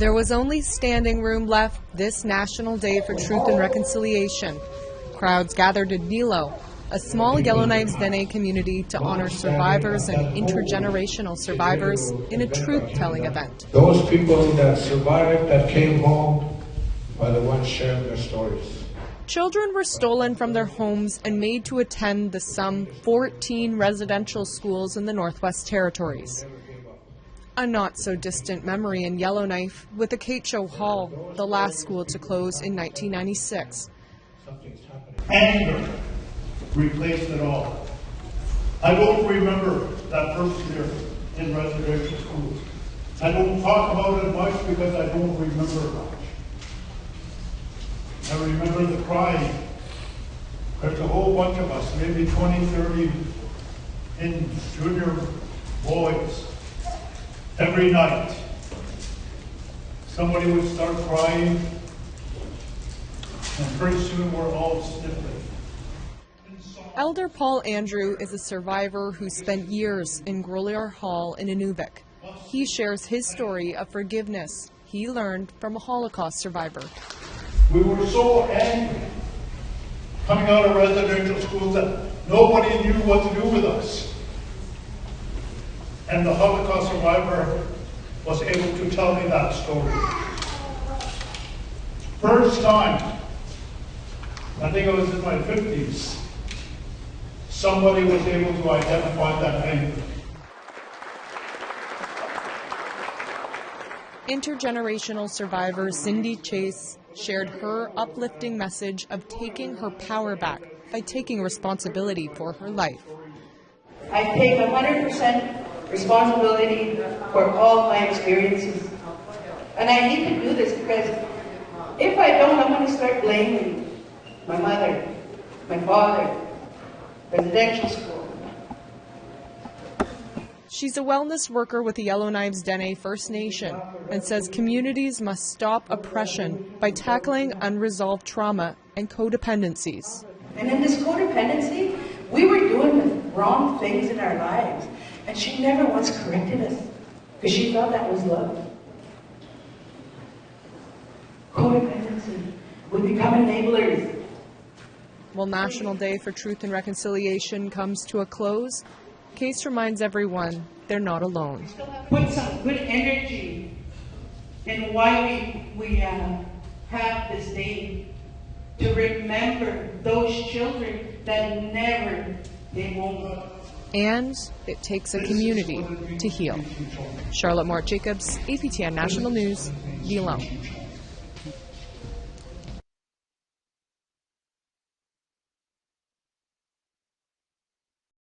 There was only standing room left this National Day for Truth and Reconciliation. Crowds gathered in Nilo, a small Yellowknives Dene community, to honor survivors and intergenerational survivors in a truth-telling event. Those people that survived, that came home, are the ones sharing their stories. Children were stolen from their homes and made to attend the some 14 residential schools in the Northwest Territories. A not-so-distant memory in Yellowknife with the Cacho Hall, the last school to close in 1996. Anger replaced it all. I don't remember that first year in residential schools. I don't talk about it much because I don't remember much. I remember the crying. There's a whole bunch of us, maybe 20, 30 in junior boys. Every night, somebody would start crying, and pretty soon we're all sniffling. Elder Paul Andrew is a survivor who spent years in Grolier Hall in Inuvik. He shares his story of forgiveness he learned from a Holocaust survivor. We were so angry coming out of residential schools that nobody knew what to do with us. And the Holocaust survivor was able to tell me that story. First time, I think I was in my 50s, somebody was able to identify that anger. Intergenerational survivor Cindy Chase shared her uplifting message of taking her power back by taking responsibility for her life. I take 100% responsibility for all my experiences. And I need to do this because if I don't, I'm going to start blaming my mother, my father, residential school. She's a wellness worker with the Yellowknives Dene First Nation and says communities must stop oppression by tackling unresolved trauma and codependencies. And in this codependency, we were doing the wrong things in our lives. And she never once corrected us because she thought that was love. Codependency. We become enablers. While National Day for Truth and Reconciliation comes to a close, Case reminds everyone they're not alone. Put some good energy in why we have this day to remember those children that never, they won't. And it takes a community to heal. Charlotte Mort Jacobs, APTN National News, Dillon.